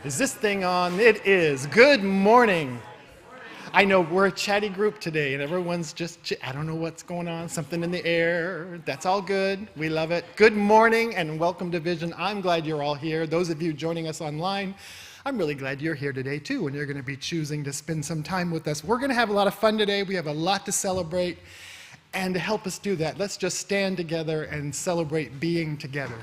Is this thing on? It is. Good morning. I know we're a chatty group today, and everyone's just, I don't know what's going on, something in the air. That's all good. We love it. Good morning, and welcome to Vision. I'm glad you're all here. Those of you joining us online, I'm really glad you're here today, too, and you're going to be choosing to spend some time with us. We're going to have a lot of fun today. We have a lot to celebrate, and to help us do that, let's just stand together and celebrate being together.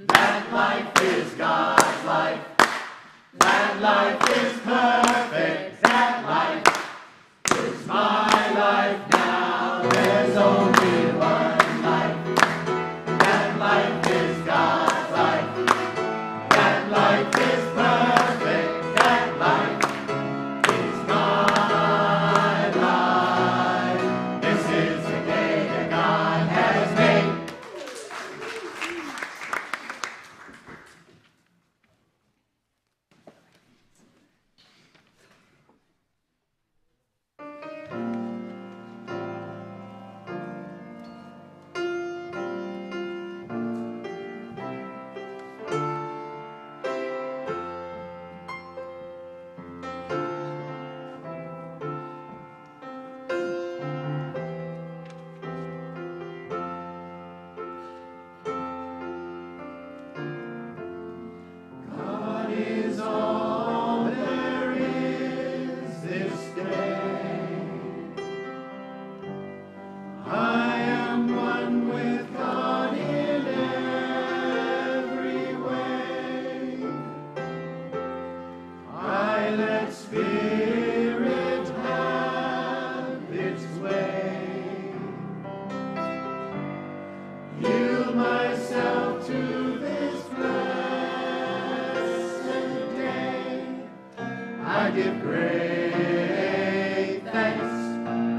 That life is God's life. That life is perfect. That life is my life now. There's only one life. That life is God's life. That life is perfect. That life is my life. This is the day that God has made. God is all there is this day. I am one with God in every way. I let Spirit have its way. Yield myself to this blessed day. I give great thanks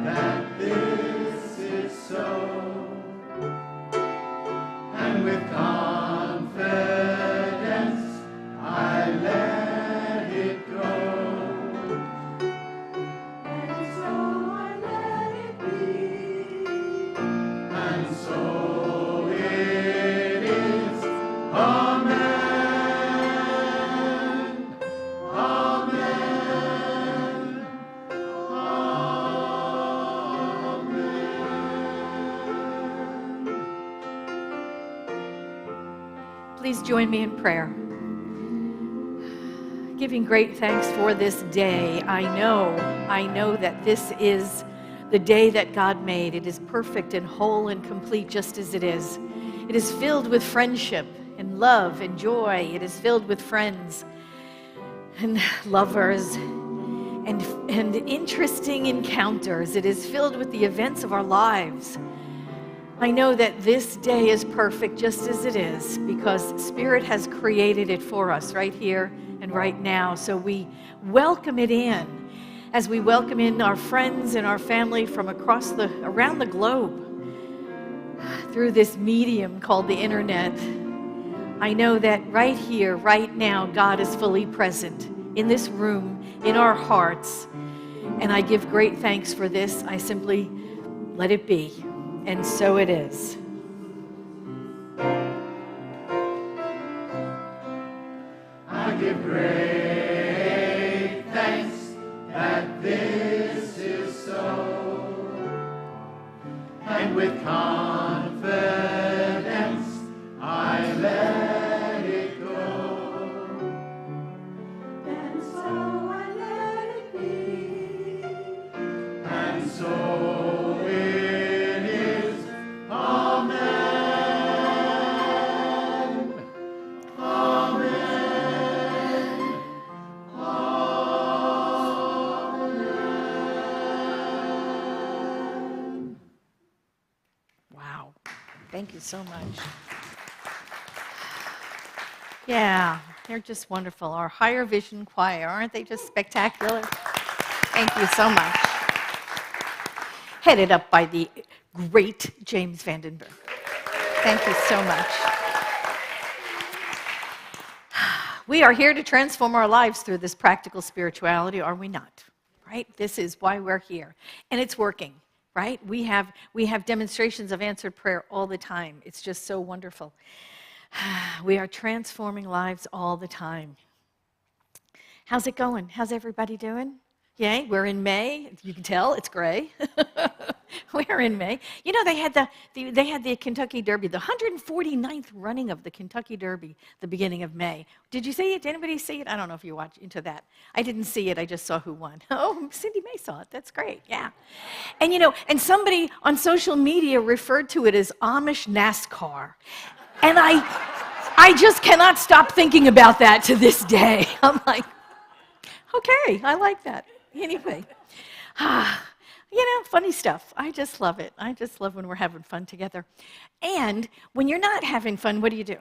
that this is so, and with confidence I let it go. And so I let it be, and so it is. Amen. Amen. Amen. Please join me in prayer. Giving great thanks for this day. I know that this is the day that God made. It is perfect and whole and complete just as it is. It is filled with friendship and love and joy. It is filled with friends and lovers and interesting encounters. It is filled with the events of our lives. I know that this day is perfect just as it is because Spirit has created it for us right here and right now. So we welcome it in as we welcome in our friends and our family from around the globe through this medium called the internet. I know that right here, right now, God is fully present in this room, in our hearts. And I give great thanks for this. I simply let it be. And so it is. I give great thanks that this is so, and with confidence I let it go, and so I let it be, and so it is. Amen. Amen. Amen. Wow. Thank you so much. Yeah, they're just wonderful. Our Higher Vision Choir, aren't they just spectacular? Thank you so much. Headed up by the great James Vandenberg. Thank you so much. We are here to transform our lives through this practical spirituality, are we not? Right? This is why we're here. And it's working, right? We have demonstrations of answered prayer all the time. It's just so wonderful. We are transforming lives all the time. How's it going? How's everybody doing? Yay, we're in May. You can tell it's gray. We're in May. You know, they had the Kentucky Derby, the 149th running of the Kentucky Derby, the beginning of May. Did you see it? Did anybody see it? I don't know if you watch into that. I didn't see it. I just saw who won. Oh, Cindy May saw it. That's great. Yeah. And you know, and somebody on social media referred to it as Amish NASCAR. And I I just cannot stop thinking about that to this day. I'm like, okay, I like that. Anyway, funny stuff. I just love it. I just love when we're having fun together. And when you're not having fun, what do?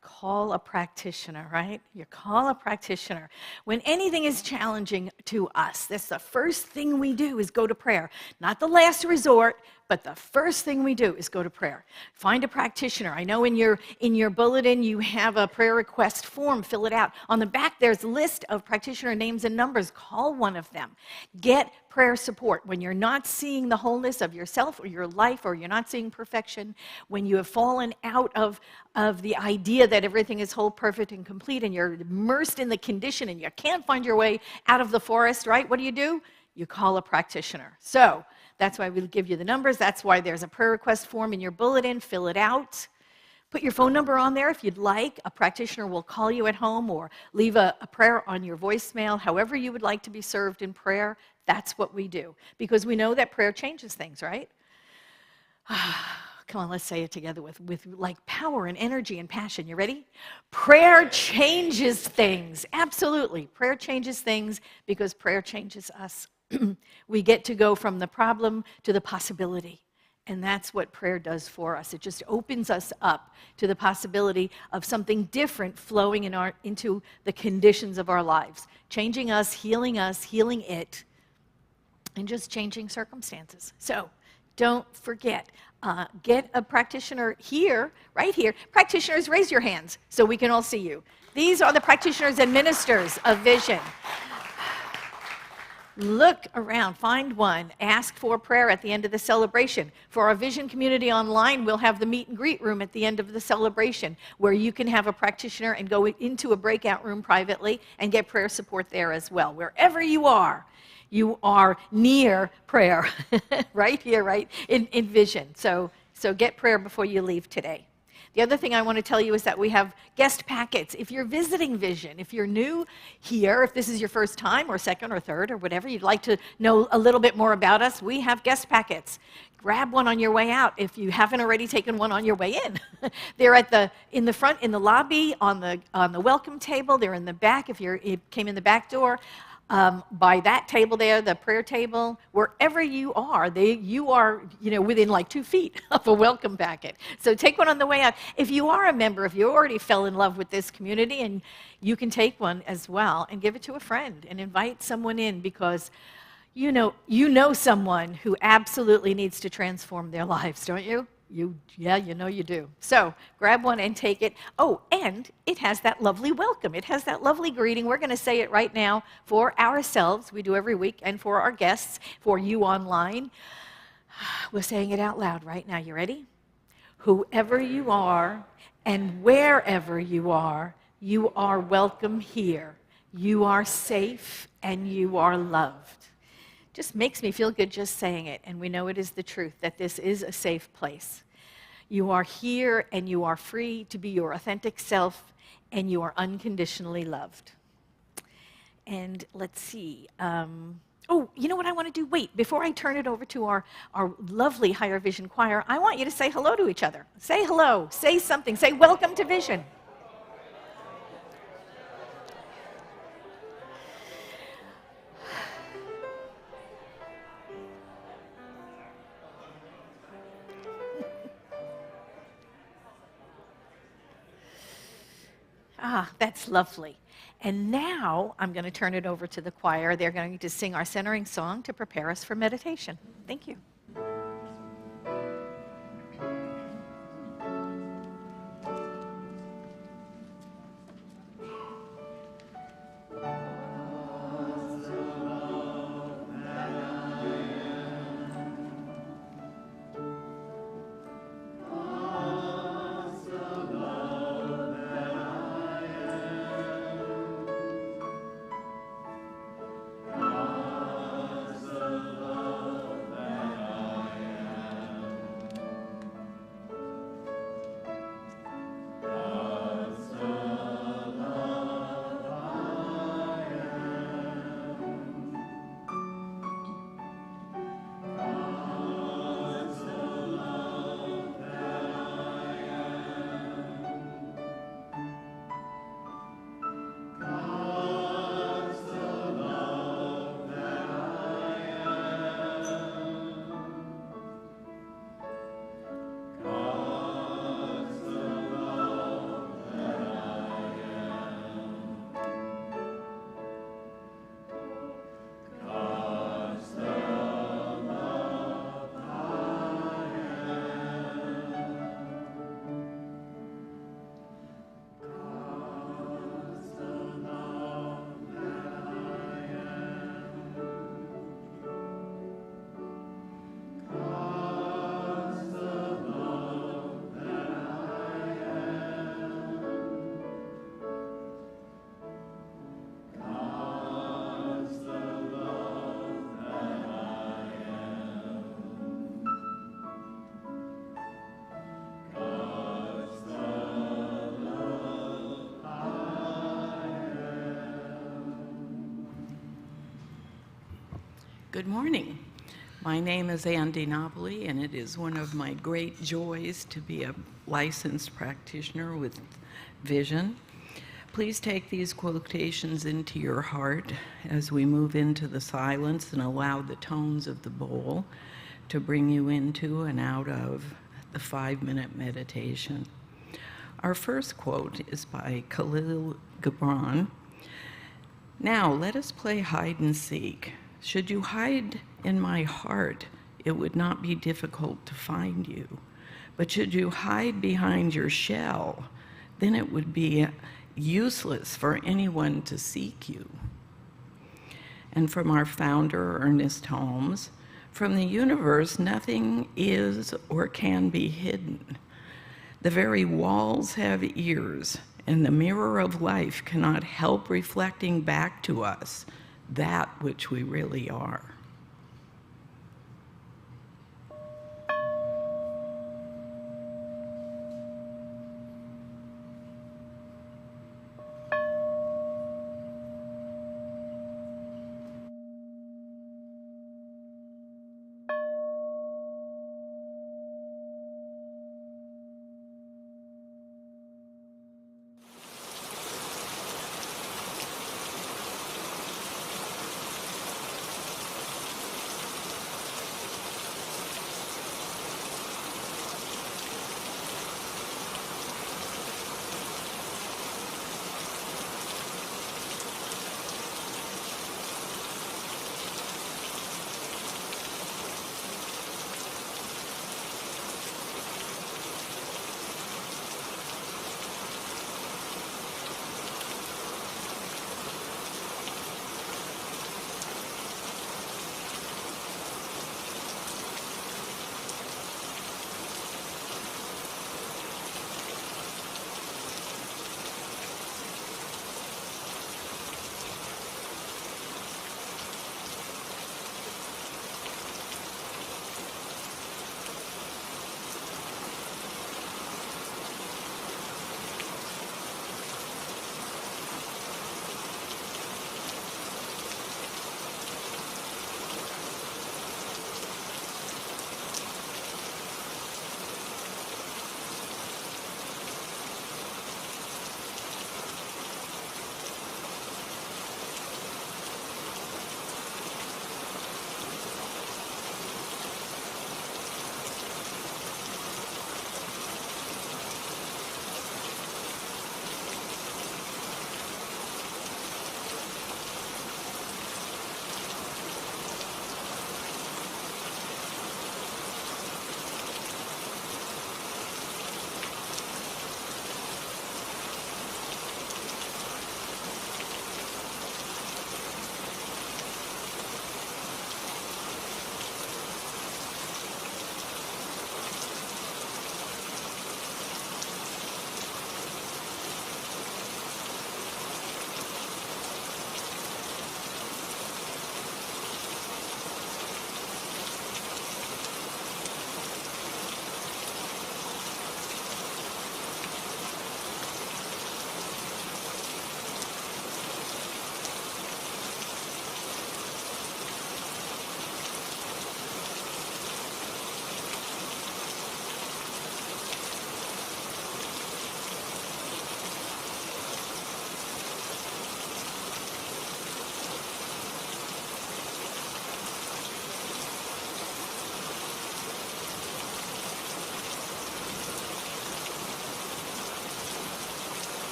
Call a practitioner, right? You call a practitioner. When anything is challenging to us, that's the first thing we do is go to prayer. Not the last resort, but the first thing we do is go to prayer. Find a practitioner. I know in your bulletin you have a prayer request form. Fill it out. On the back there's a list of practitioner names and numbers. Call one of them. Get prayer support. When you're not seeing the wholeness of yourself or your life, or you're not seeing perfection, when you have fallen out of the idea that everything is whole, perfect, and complete, and you're immersed in the condition and you can't find your way out of the forest, right? What do? You call a practitioner. So that's why we'll give you the numbers. That's why there's a prayer request form in your bulletin. Fill it out. Put your phone number on there if you'd like. A practitioner will call you at home or leave a prayer on your voicemail. However you would like to be served in prayer, that's what we do. Because we know that prayer changes things, right? Come on, let's say it together with like power and energy and passion. You ready? Prayer changes things. Absolutely. Prayer changes things because prayer changes us. We get to go from the problem to the possibility. And that's what prayer does for us. It just opens us up to the possibility of something different flowing into the conditions of our lives, changing us, healing it, and just changing circumstances. So don't forget, get a practitioner here, right here. Practitioners, raise your hands so we can all see you. These are the practitioners and ministers of vision. Look around, find one, ask for prayer at the end of the celebration. For our Vision community online, we'll have the meet and greet room at the end of the celebration where you can have a practitioner and go into a breakout room privately and get prayer support there as well. Wherever you are near prayer, right here, right, in Vision. So get prayer before you leave today. The other thing I want to tell you is that we have guest packets. If you're visiting Vision, if you're new here, if this is your first time or second or third or whatever, you'd like to know a little bit more about us, we have guest packets. Grab one on your way out if you haven't already taken one on your way in. They're in the front, in the lobby, on the welcome table. They're in the back if you came in the back door. By that table there, the prayer table, wherever you are, you are within like 2 feet of a welcome packet. So take one on the way out. If you are a member, if you already fell in love with this community, and you can take one as well and give it to a friend and invite someone in because you know someone who absolutely needs to transform their lives, don't you? You do. So grab one and take it. Oh, and it has that lovely welcome. It has that lovely greeting. We're going to say it right now for ourselves. We do every week, and for our guests, for you online. We're saying it out loud right now. You ready? Whoever you are and wherever you are welcome here. You are safe and you are loved. Just makes me feel good just saying it, and we know it is the truth, that this is a safe place. You are here, and you are free to be your authentic self, and you are unconditionally loved. And let's see. You know what I want to do? Wait, before I turn it over to our lovely Higher Vision Choir, I want you to say hello to each other. Say hello. Say something. Say welcome to Vision. That's lovely. And now I'm going to turn it over to the choir. They're going to sing our centering song to prepare us for meditation. Thank you. Good morning. My name is Andy Napoli, and it is one of my great joys to be a licensed practitioner with vision. Please take these quotations into your heart as we move into the silence and allow the tones of the bowl to bring you into and out of the 5-minute meditation. Our first quote is by Khalil Gibran. Now, let us play hide and seek. Should you hide in my heart, it would not be difficult to find you. But should you hide behind your shell, then it would be useless for anyone to seek you. And from our founder, Ernest Holmes, from the universe, nothing is or can be hidden. The very walls have ears, and the mirror of life cannot help reflecting back to us that which we really are.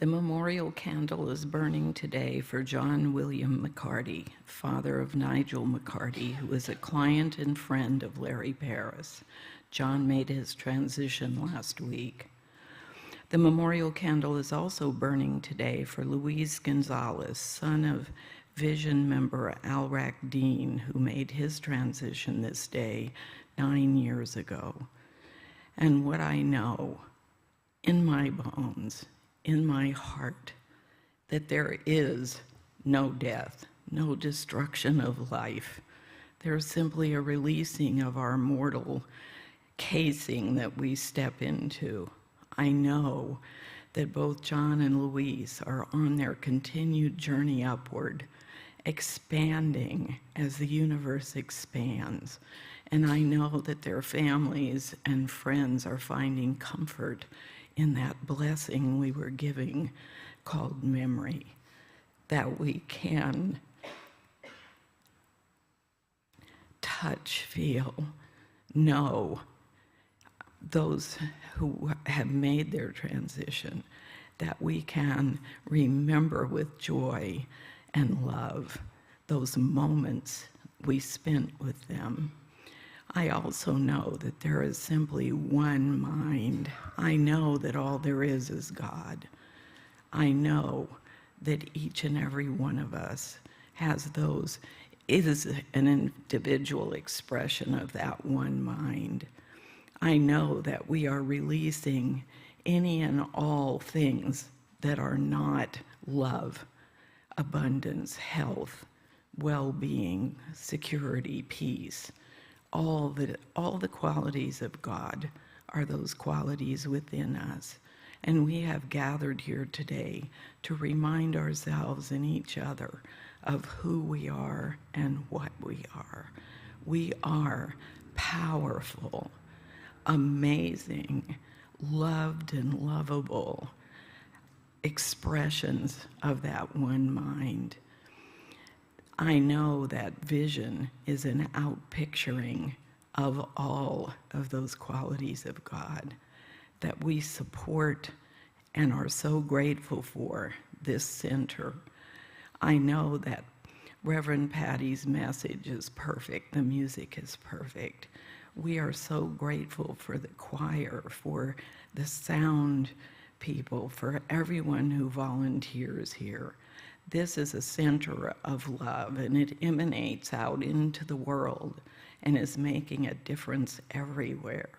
The memorial candle is burning today for John William McCarty, father of Nigel McCarty, who is a client and friend of Larry Paris. John made his transition last week. The memorial candle is also burning today for Luis Gonzalez, son of Vision member Alrac Dean, who made his transition this day 9 years ago. And what I know in my bones, in my heart, that there is no death, no destruction of life. There's simply a releasing of our mortal casing that we step into. I know that both John and Louise are on their continued journey upward, expanding as the universe expands. And I know that their families and friends are finding comfort in that blessing we were giving called memory, that we can touch, feel, know those who have made their transition, that we can remember with joy and love those moments we spent with them. I also know that there is simply one mind. I know that all there is God. I know that each and every one of us has those, is an individual expression of that one mind. I know that we are releasing any and all things that are not love, abundance, health, well-being, security, peace. All the qualities of God are those qualities within us. And we have gathered here today to remind ourselves and each other of who we are and what we are. We are powerful, amazing, loved and lovable expressions of that one mind. I know that vision is an outpicturing of all of those qualities of God that we support and are so grateful for this center. I know that Reverend Patti's message is perfect. The music is perfect. We are so grateful for the choir, for the sound people, for everyone who volunteers here. This is a center of love, and it emanates out into the world and is making a difference everywhere.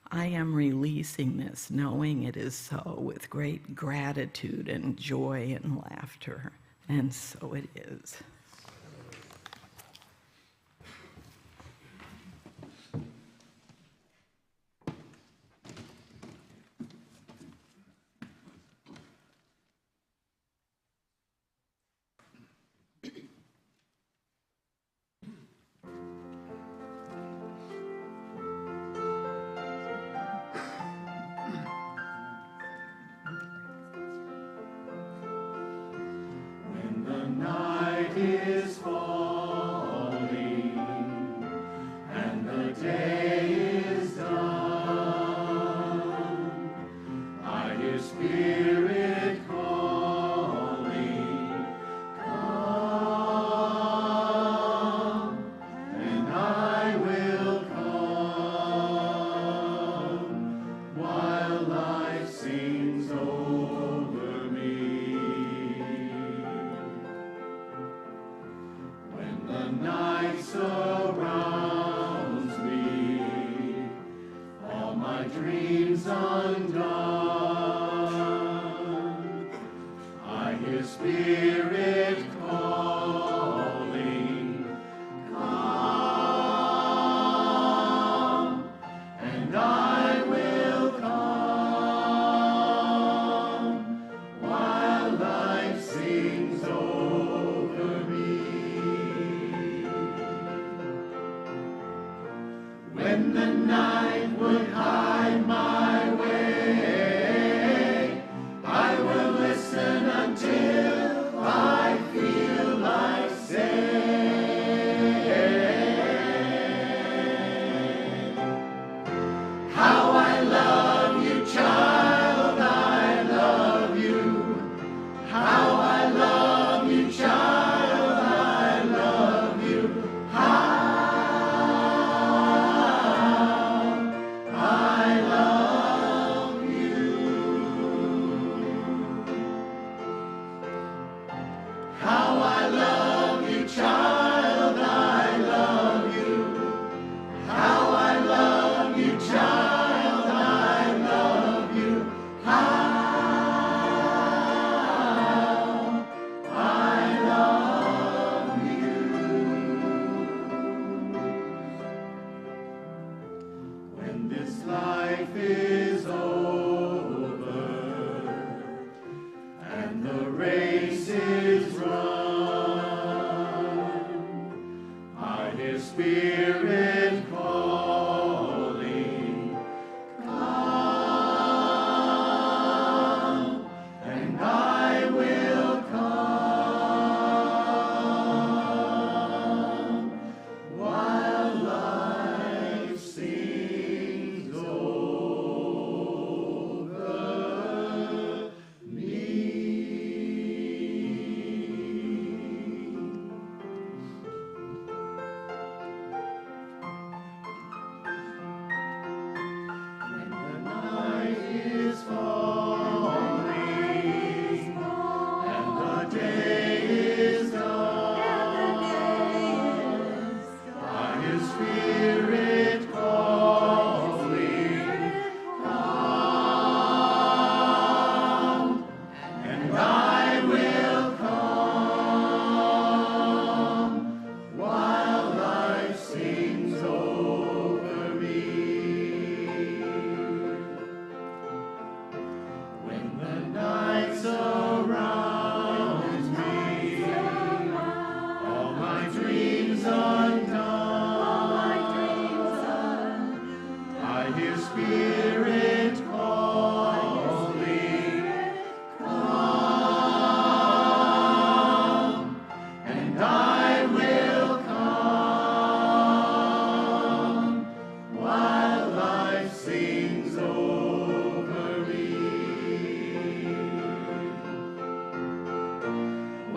I am releasing this, knowing it is so, with great gratitude and joy and laughter, and so it is. Night is falling and the day is done. I hear Spirit calling, come, and I will come while life sings over me. The night surrounds me, all my dreams undone. I hear Spirit calling, come, and I will come while life sings over me. When the night would hide my way, I will listen until I feel like saying, how I love you, child, I love you,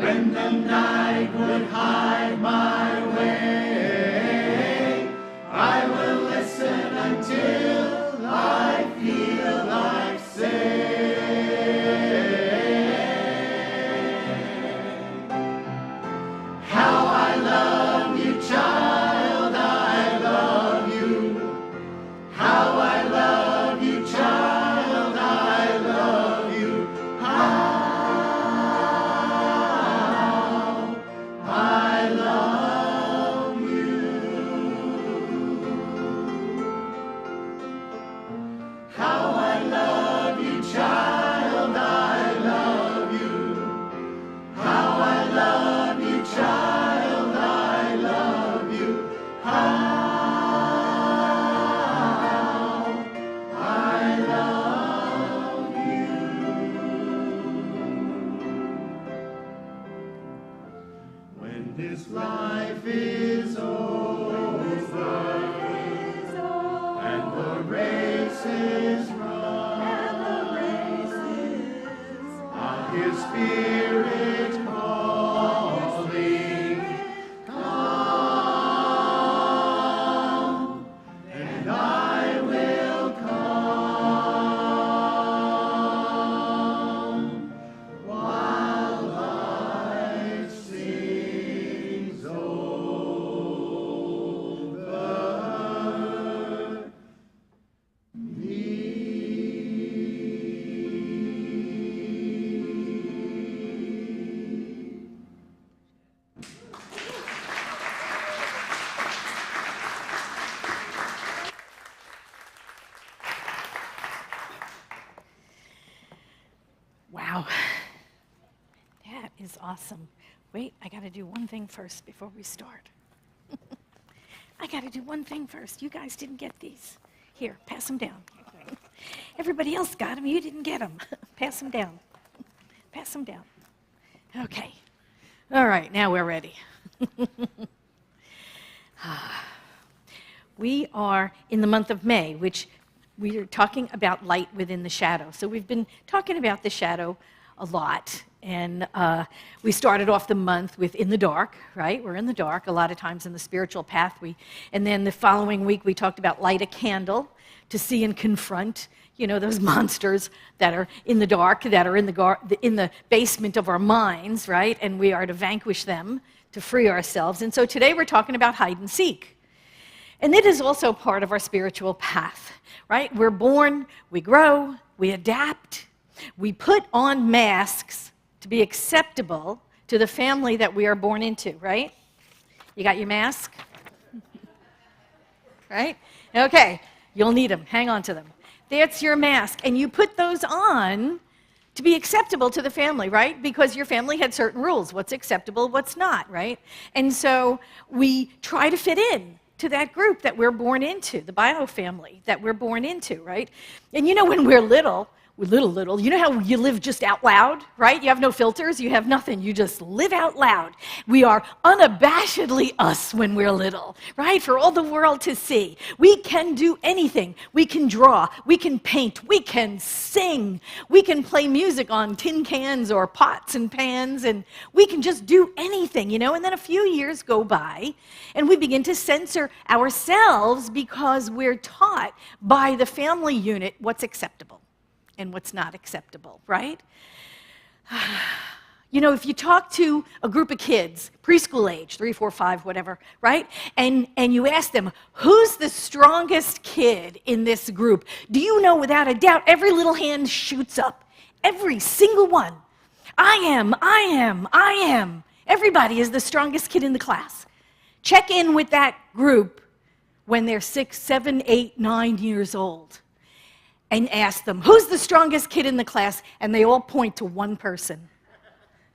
when the night would hide my way. I will listen until I feel like saying, how I love you, child, I love you. How I love you, child, I love you. How I love you. How I love you, child, I love you. How I love you, child, I love you. How I love you. When this life is over and the race is run, I hear Spirit calling, come, and I will come while life sings over me. Wow. That is awesome. Wait, I got to do one thing first before we start. I got to do one thing first. You guys didn't get these. Here, pass them down. Everybody else got them. You didn't get them. Pass them down. Pass them down. Okay. All right, now we're ready. We are in the month of May, which we are talking about light within the shadow. So we've been talking about the shadow a lot. And we started off the month with in the dark, right? We're in the dark a lot of times in the spiritual path. And then the following week we talked about light a candle to see and confront, you know, those monsters that are in the dark, that are in the basement of our minds, right? And we are to vanquish them, to free ourselves. And so today we're talking about hide and seek. And it is also part of our spiritual path, right? We're born, we grow, we adapt, we put on masks to be acceptable to the family that we are born into, right? You got your mask? Right? Okay, you'll need them. Hang on to them. That's your mask. And you put those on to be acceptable to the family, right? Because your family had certain rules. What's acceptable, what's not, right? And so we try to fit in to that group that we're born into, the bio family that we're born into, right? And you know, when we're little, you know how you live just out loud, right? You have no filters, you have nothing, you just live out loud. We are unabashedly us when we're little, right? For all the world to see. We can do anything. We can draw, we can paint, we can sing, we can play music on tin cans or pots and pans, and we can just do anything, you know? And then a few years go by, and we begin to censor ourselves because we're taught by the family unit what's acceptable and what's not acceptable, right? You know, if you talk to a group of kids, preschool age, 3, 4, 5, whatever, right? And you ask them, who's the strongest kid in this group? Do you know without a doubt, every little hand shoots up. Every single one. I am. Everybody is the strongest kid in the class. Check in with that group when they're 6, 7, 8, 9 years old. And ask them, who's the strongest kid in the class? And they all point to one person.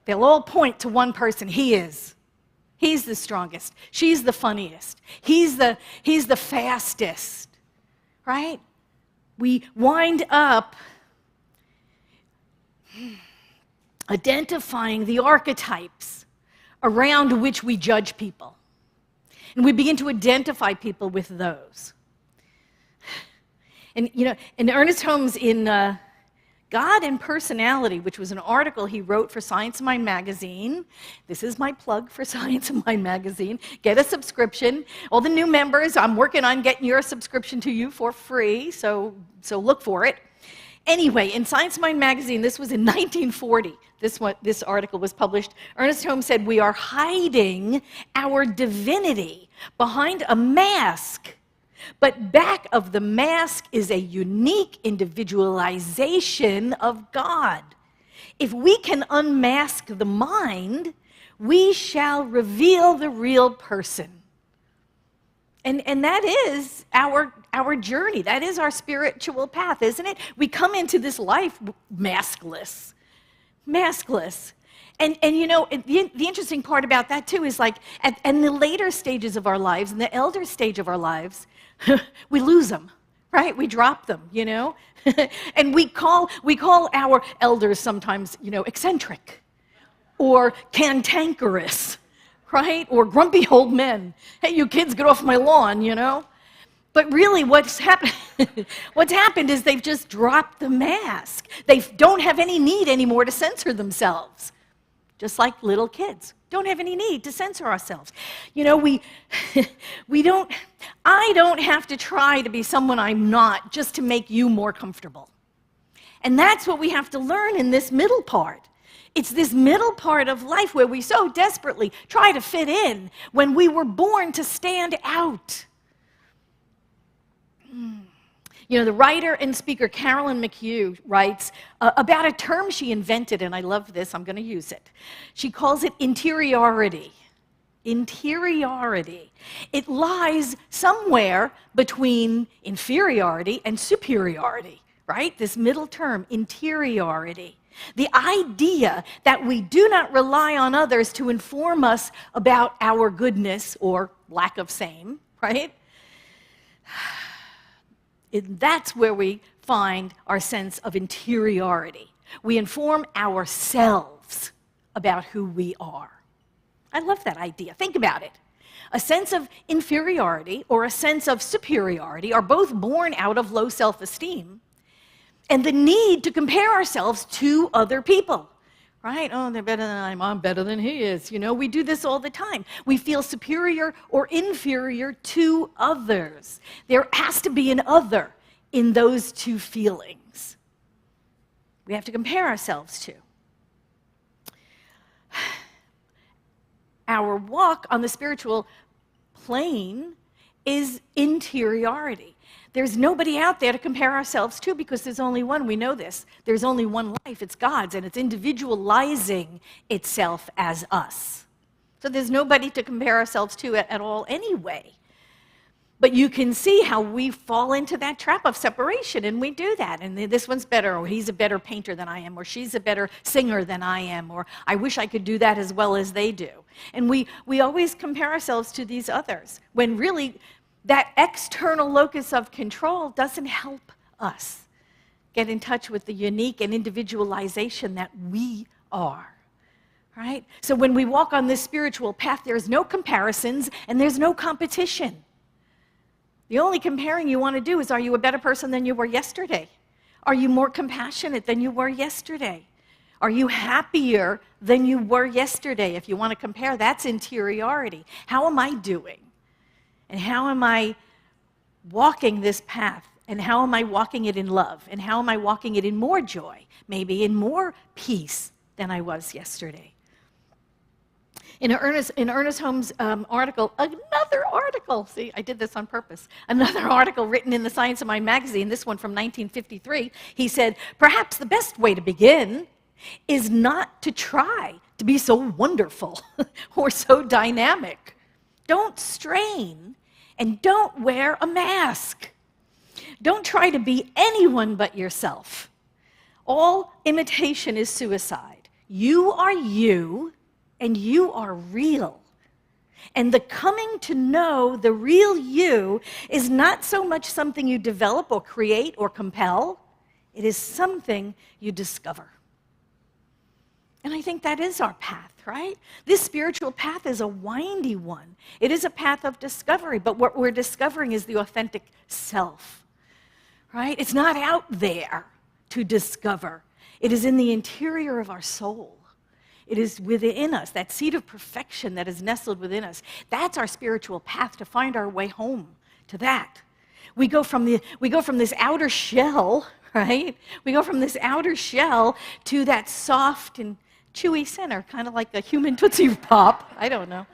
They'll all point to one person. He is. He's the strongest. She's the funniest. He's the fastest. Right? We wind up identifying the archetypes around which we judge people. And we begin to identify people with those. And, you know, and Ernest Holmes in God and Personality, which was an article he wrote for Science of Mind magazine. This is my plug for Science of Mind magazine. Get a subscription. All the new members, I'm working on getting your subscription to you for free, so look for it. Anyway, in Science of Mind magazine, this was in 1940, this article was published. Ernest Holmes said, "We are hiding our divinity behind a mask. But back of the mask is a unique individualization of God. If we can unmask the mind, we shall reveal the real person." And that is our journey. That is our spiritual path, isn't it? We come into this life maskless. Maskless. And you know, the interesting part about that, too, is like, in the later stages of our lives, in the elder stage of our lives, we lose them, right? We drop them, you know? And we call our elders sometimes, you know, eccentric or cantankerous, right? Or grumpy old men. Hey, you kids, get off my lawn, you know? But really what's happened is they've just dropped the mask. They don't have any need anymore to censor themselves. Just like little kids, don't have any need to censor ourselves. You know, I don't have to try to be someone I'm not just to make you more comfortable. And that's what we have to learn in this middle part. It's this middle part of life where we so desperately try to fit in when we were born to stand out. You know, the writer and speaker Carolyn McHugh writes about a term she invented, and I love this, I'm going to use it. She calls it interiority. Interiority. It lies somewhere between inferiority and superiority, right? This middle term, interiority. The idea that we do not rely on others to inform us about our goodness or lack of same, right? That's where we find our sense of interiority. We inform ourselves about who we are. I love that idea. Think about it. A sense of inferiority or a sense of superiority are both born out of low self-esteem and the need to compare ourselves to other people. Right? Oh, they're better than I'm better than he is. You know, we do this all the time. We feel superior or inferior to others. There has to be an other in those two feelings. We have to compare ourselves to. Our walk on the spiritual plane is interiority. There's nobody out there to compare ourselves to because there's only one. We know this. There's only one life. It's God's, and it's individualizing itself as us. So there's nobody to compare ourselves to at all anyway. But you can see how we fall into that trap of separation, and we do that. And this one's better, or he's a better painter than I am, or she's a better singer than I am, or I wish I could do that as well as they do. And we always compare ourselves to these others, when really that external locus of control doesn't help us get in touch with the unique and individualization that we are, right? So when we walk on this spiritual path, there's no comparisons and there's no competition. The only comparing you want to do is, are you a better person than you were yesterday? Are you more compassionate than you were yesterday? Are you happier than you were yesterday? If you want to compare, that's interiority. How am I doing? And how am I walking this path? And how am I walking it in love? And how am I walking it in more joy? Maybe in more peace than I was yesterday. In Ernest Holmes' article, another article, see, I did this on purpose, another article written in the Science of Mind magazine, this one from 1953, he said, perhaps the best way to begin is not to try to be so wonderful or so dynamic. Don't strain and don't wear a mask. Don't try to be anyone but yourself. All imitation is suicide. You are you, and you are real. And the coming to know the real you is not so much something you develop or create or compel. It is something you discover. And I think that is our path, right? This spiritual path is a windy one. It is a path of discovery, but what we're discovering is the authentic self, right? It's not out there to discover. It is in the interior of our soul. It is within us, that seed of perfection that is nestled within us. That's our spiritual path to find our way home to that. We go from this outer shell, right? We go from this outer shell to that soft and chewy center, kind of like a human Tootsie Pop. I don't know.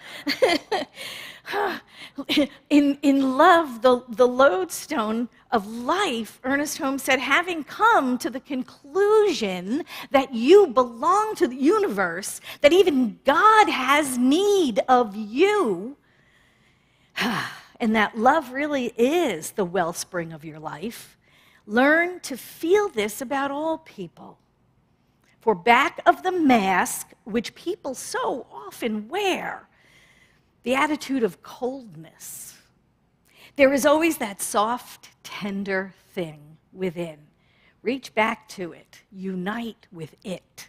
In love, the lodestone of life, Ernest Holmes said, having come to the conclusion that you belong to the universe, that even God has need of you, and that love really is the wellspring of your life, learn to feel this about all people. For back of the mask, which people so often wear, the attitude of coldness, there is always that soft, tender thing within. Reach back to it. Unite with it.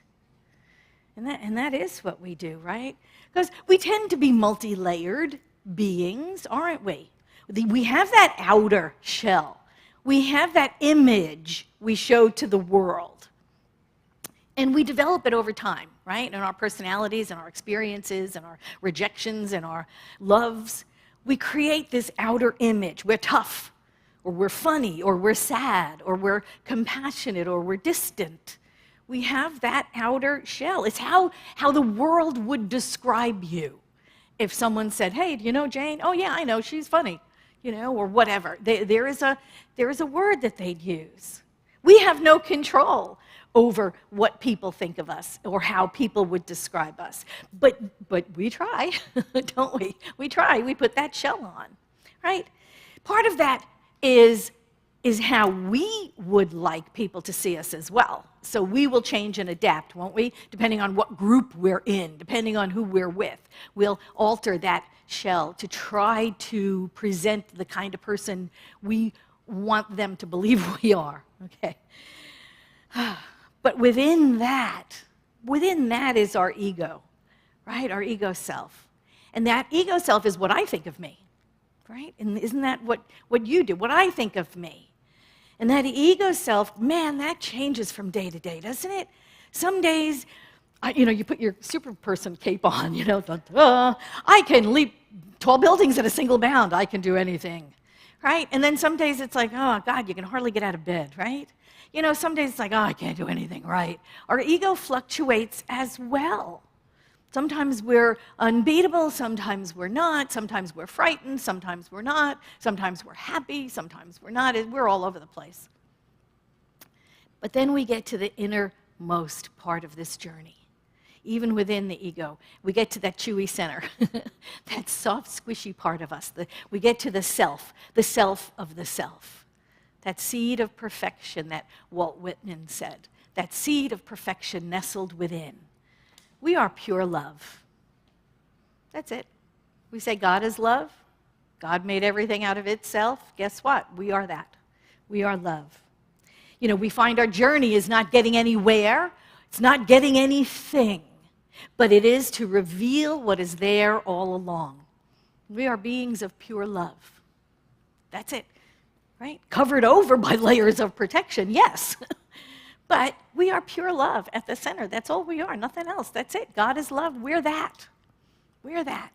And that is what we do, right? Because we tend to be multi-layered beings, aren't we? We have that outer shell. We have that image we show to the world. And we develop it over time, right? In our personalities and our experiences and our rejections and our loves. We create this outer image. We're tough, or we're funny, or we're sad, or we're compassionate, or we're distant. We have that outer shell. It's how the world would describe you. If someone said, hey, do you know Jane? Oh, yeah, I know, she's funny, or whatever. There is a word that they'd use. We have no control over what people think of us or how people would describe us. But we try, don't we? We try. We put that shell on, right? Part of that is how we would like people to see us as well. So we will change and adapt, won't we? Depending on what group we're in, depending on who we're with. We'll alter that shell to try to present the kind of person we want them to believe we are, okay? But within that is our ego, right? Our ego self. And that ego self is what I think of me, right? And isn't that what you do, what I think of me? And that ego self, man, that changes from day to day, doesn't it? Some days, you put your super person cape on, I can leap tall buildings at a single bound. I can do anything, right? And then some days it's like, oh, God, you can hardly get out of bed, right? Some days it's like, oh, I can't do anything right. Our ego fluctuates as well. Sometimes we're unbeatable, sometimes we're not, sometimes we're frightened, sometimes we're not, sometimes we're happy, sometimes we're not. We're all over the place. But then we get to the innermost part of this journey. Even within the ego, we get to that chewy center, that soft, squishy part of us. We get to the self of the self. That seed of perfection that Walt Whitman said, that seed of perfection nestled within. We are pure love. That's it. We say God is love. God made everything out of itself. Guess what? We are that. We are love. We find our journey is not getting anywhere. It's not getting anything. But it is to reveal what is there all along. We are beings of pure love. That's it. Right? Covered over by layers of protection, yes. But we are pure love at the center. That's all we are, nothing else. That's it. God is love. We're that. We're that.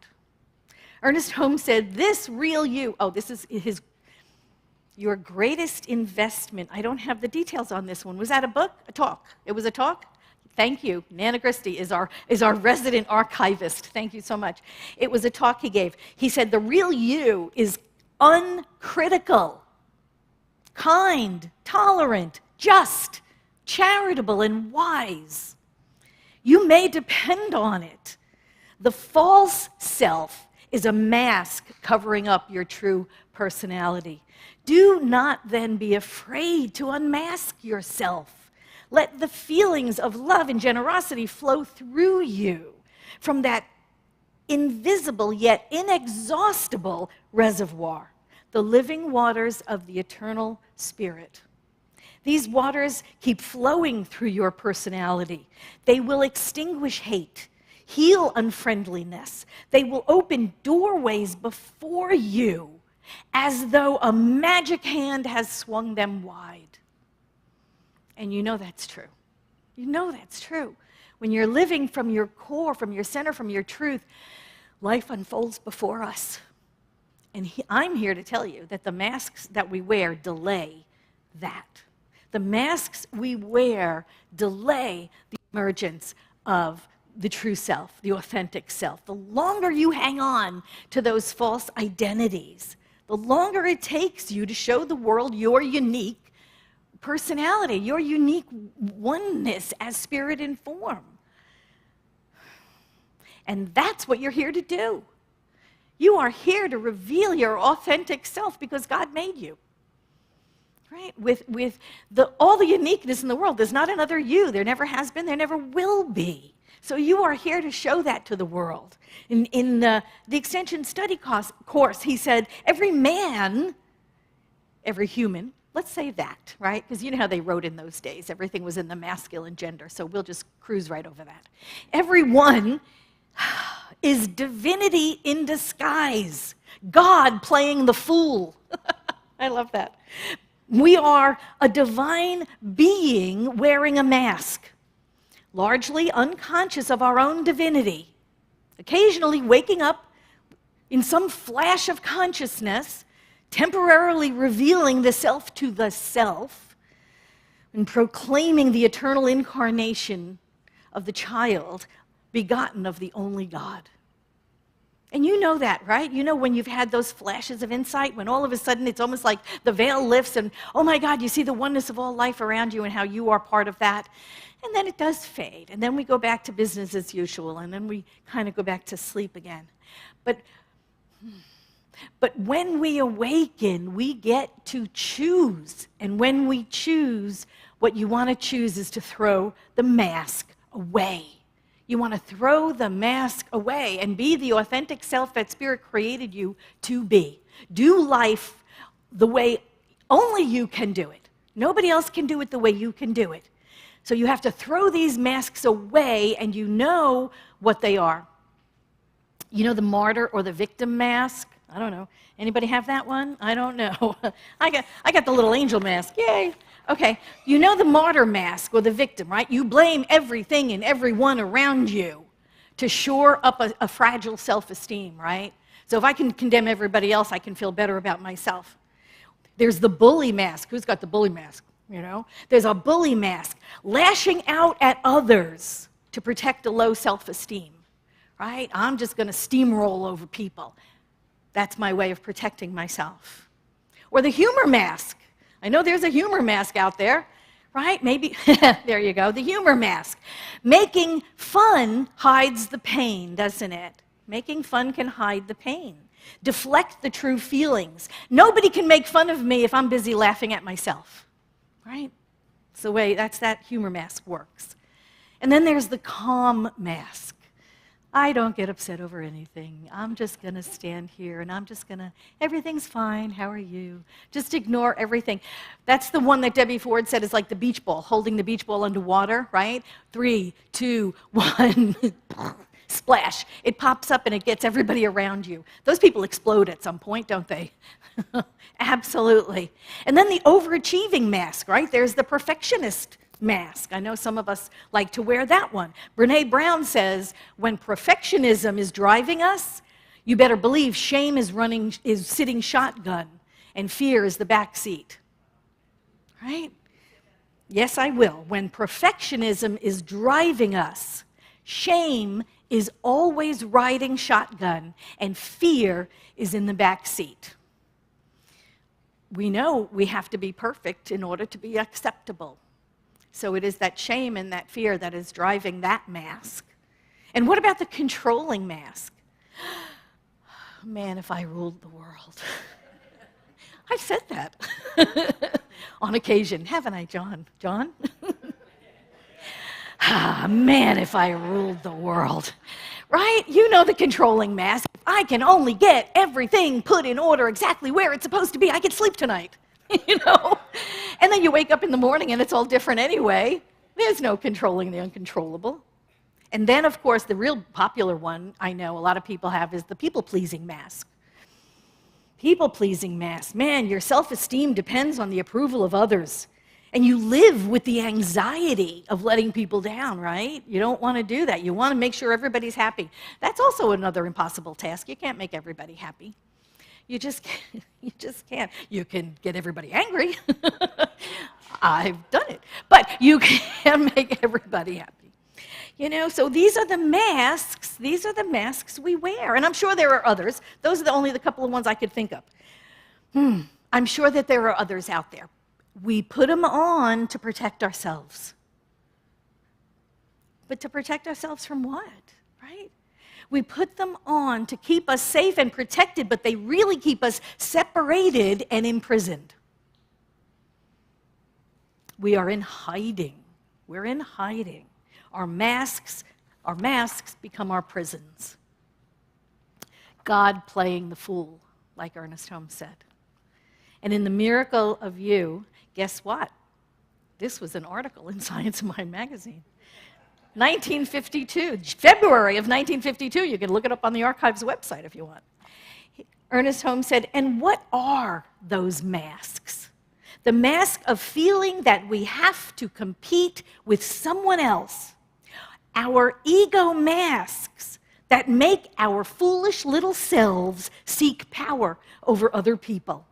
Ernest Holmes said, this real you, this is your greatest investment. I don't have the details on this one. Was that a book? A talk? It was a talk? Thank you. Nana Christie is our resident archivist. Thank you so much. It was a talk he gave. He said, the real you is uncritical, kind, tolerant, just, charitable, and wise. You may depend on it. The false self is a mask covering up your true personality. Do not then be afraid to unmask yourself. Let the feelings of love and generosity flow through you from that invisible yet inexhaustible reservoir, the living waters of the eternal Spirit. These waters keep flowing through your personality. They will extinguish hate, heal unfriendliness. They will open doorways before you as though a magic hand has swung them wide. And you know that's true. You know that's true. When you're living from your core, from your center, from your truth, life unfolds before us. And I'm here to tell you that the masks that we wear delay that. The masks we wear delay the emergence of the true self, the authentic self. The longer you hang on to those false identities, the longer it takes you to show the world your unique personality, your unique oneness as spirit and form. And that's what you're here to do. You are here to reveal your authentic self because God made you. Right? With all the uniqueness in the world. There's not another you. There never has been. There never will be. So you are here to show that to the world. In the Extension Study course, he said, every man, every human, let's say that, right? Because you know how they wrote in those days. Everything was in the masculine gender, so we'll just cruise right over that. Everyone is divinity in disguise. God playing the fool. I love that. We are a divine being wearing a mask, largely unconscious of our own divinity, occasionally waking up in some flash of consciousness, temporarily revealing the self to the self, and proclaiming the eternal incarnation of the child begotten of the only God. And you know that, right? You know when you've had those flashes of insight, when all of a sudden it's almost like the veil lifts and, oh my God, you see the oneness of all life around you and how you are part of that. And then it does fade. And then we go back to business as usual. And then we kind of go back to sleep again. But when we awaken, we get to choose. And when we choose, what you want to choose is to throw the mask away. You want to throw the mask away and be the authentic self that Spirit created you to be. Do life the way only you can do it. Nobody else can do it the way you can do it. So you have to throw these masks away, and you know what they are. You know the martyr or the victim mask? I don't know. Anybody have that one? I don't know. I got the little angel mask. Yay. Okay, you know the martyr mask or the victim, right? You blame everything and everyone around you to shore up a fragile self-esteem, right? So if I can condemn everybody else, I can feel better about myself. There's the bully mask. Who's got the bully mask, you know? There's a bully mask, lashing out at others to protect a low self-esteem, right? I'm just going to steamroll over people. That's my way of protecting myself. Or the humor mask. I know there's a humor mask out there, right? Maybe, there you go, the humor mask. Making fun hides the pain, doesn't it? Making fun can hide the pain. Deflect the true feelings. Nobody can make fun of me if I'm busy laughing at myself, right? It's the way, that's that humor mask works. And then there's the calm mask. I don't get upset over anything. I'm just going to stand here and I'm just going to, everything's fine, how are you? Just ignore everything. That's the one that Debbie Ford said is like the beach ball, holding the beach ball underwater, right? 3, 2, 1, splash. It pops up and it gets everybody around you. Those people explode at some point, don't they? Absolutely. And then the overachieving mask, right? There's the perfectionist mask. I know some of us like to wear that one. Brene Brown says, when perfectionism is driving us, you better believe shame is sitting shotgun and fear is the back seat. Right? Yes, I will. When perfectionism is driving us, shame is always riding shotgun and fear is in the back seat. We know we have to be perfect in order to be acceptable. So it is that shame and that fear that is driving that mask. And what about the controlling mask? Man, if I ruled the world. I've said that on occasion, haven't I, John? John? Man, if I ruled the world. Right? You know the controlling mask. If I can only get everything put in order exactly where it's supposed to be, I could sleep tonight. You know? And then you wake up in the morning and it's all different anyway. There's no controlling the uncontrollable. And then, of course, the real popular one I know a lot of people have is the people-pleasing mask. People-pleasing mask. Man, your self-esteem depends on the approval of others. And you live with the anxiety of letting people down, right? You don't want to do that. You want to make sure everybody's happy. That's also another impossible task. You can't make everybody happy. You just can't. You can get everybody angry. I've done it. But you can't make everybody happy. You know, so these are the masks. These are the masks we wear. And I'm sure there are others. Those are only the couple of ones I could think of. I'm sure that there are others out there. We put them on to protect ourselves. But to protect ourselves from what, right? We put them on to keep us safe and protected, but they really keep us separated and imprisoned. We are in hiding. We're in hiding. Our masks become our prisons. God playing the fool, like Ernest Holmes said. And in The Miracle of You, guess what? This was an article in Science Mind magazine. 1952, February of 1952. You can look it up on the Archives website if you want. Ernest Holmes said, and what are those masks? The mask of feeling that we have to compete with someone else. Our ego masks that make our foolish little selves seek power over other people.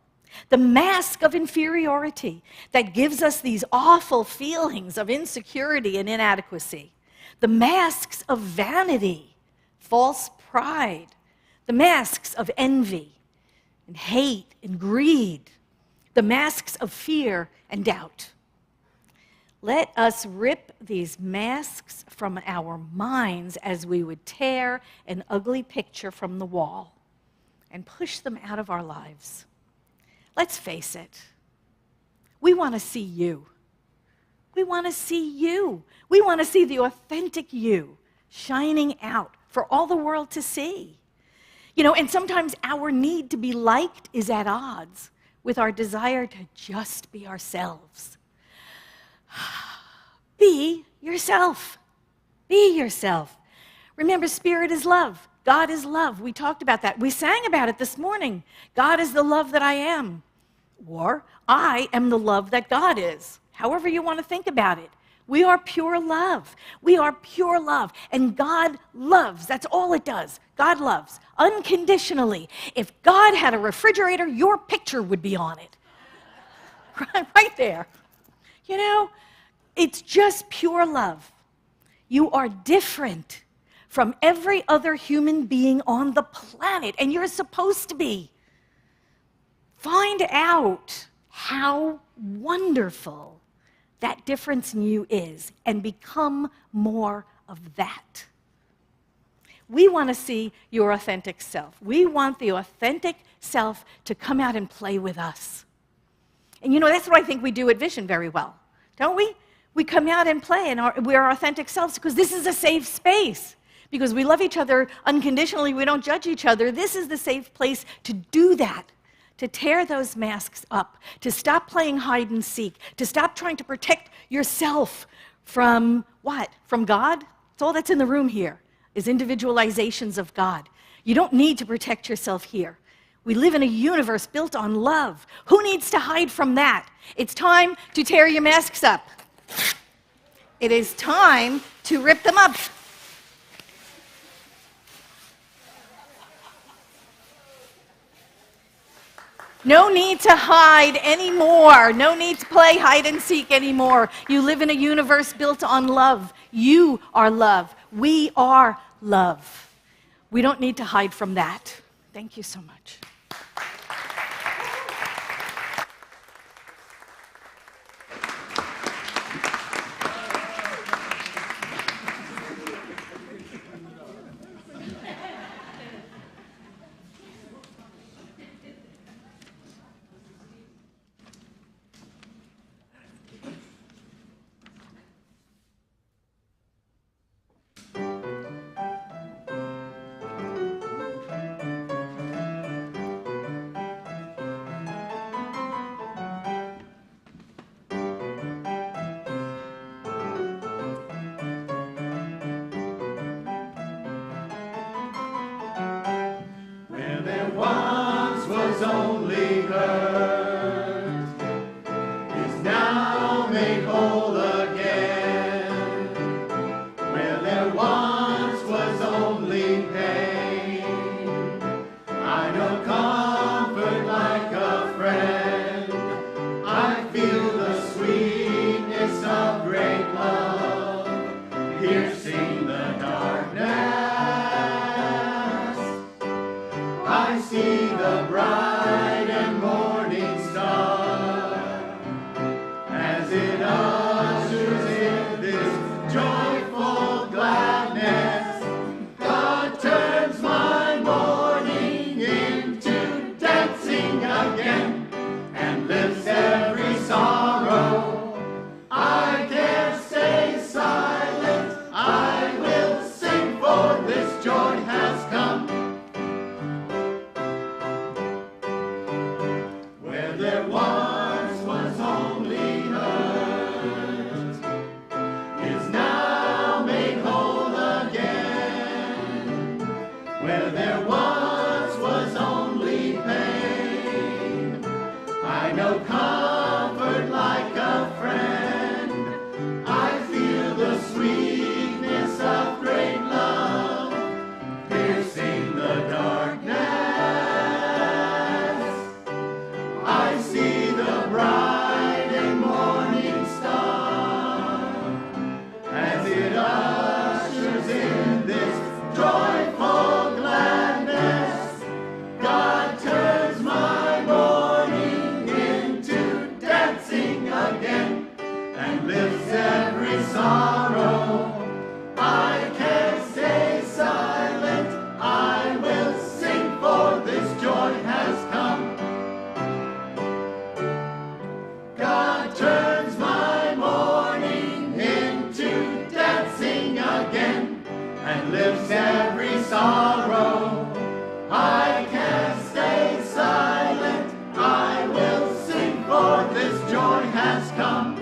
The mask of inferiority that gives us these awful feelings of insecurity and inadequacy. The masks of vanity, false pride. The masks of envy and hate and greed. The masks of fear and doubt. Let us rip these masks from our minds as we would tear an ugly picture from the wall and push them out of our lives. Let's face it, we want to see you. We want to see you. We want to see the authentic you shining out for all the world to see. You know, and sometimes our need to be liked is at odds with our desire to just be ourselves. Be yourself. Be yourself. Remember, spirit is love. God is love. We talked about that. We sang about it this morning. God is the love that I am. Or, I am the love that God is. However you want to think about it. We are pure love. We are pure love. And God loves. That's all it does. God loves unconditionally. If God had a refrigerator, your picture would be on it. Right there. You know, it's just pure love. You are different from every other human being on the planet, and you're supposed to be. Find out how wonderful that difference in you is and become more of that. We want to see your authentic self. We want the authentic self to come out and play with us. And you know, that's what I think we do at Vision very well, don't we? We come out and play, and we're our authentic selves because this is a safe space. Because we love each other unconditionally, we don't judge each other. This is the safe place to do that, to tear those masks up, to stop playing hide and seek, to stop trying to protect yourself from what? From God? It's all that's in the room here, is individualizations of God. You don't need to protect yourself here. We live in a universe built on love. Who needs to hide from that? It's time to tear your masks up. It is time to rip them up. No need to hide anymore. No need to play hide and seek anymore. You live in a universe built on love. You are love. We are love. We don't need to hide from that. Thank you so much. Once was only hurt is now see the bright and morning star as it ushers in this joyful gladness. God turns my morning into dancing again and lifts every sorrow. I can't stay silent, I will sing, for this joy has come. Where there once was only hurt is now made whole again. Where there once was only pain, I know comfort like a friend. I feel the sweetness of great love piercing the darkness. I see the bright and morning star as it ushers in this joyful gladness. God turns my morning into dancing again and lifts every sorrow. I can't stay silent, I will sing, for this joy has come. God turns my morning into dancing again and lifts every sorrow. I can't stay silent, I will sing, for this joy has come.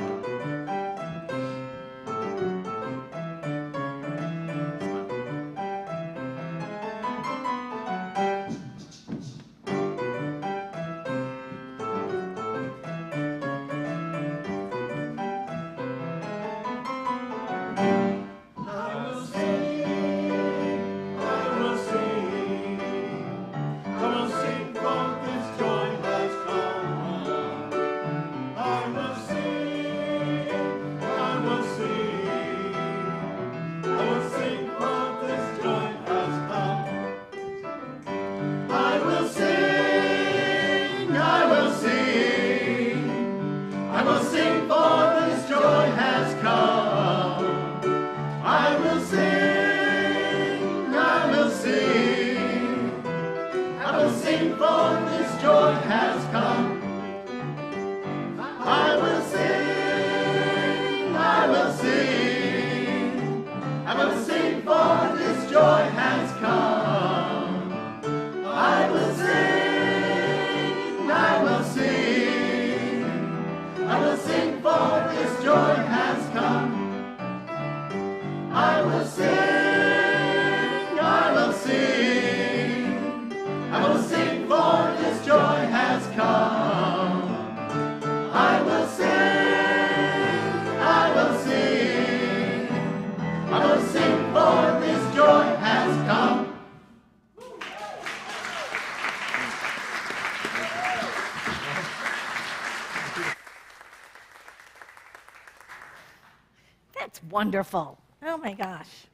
That's wonderful. Oh my gosh.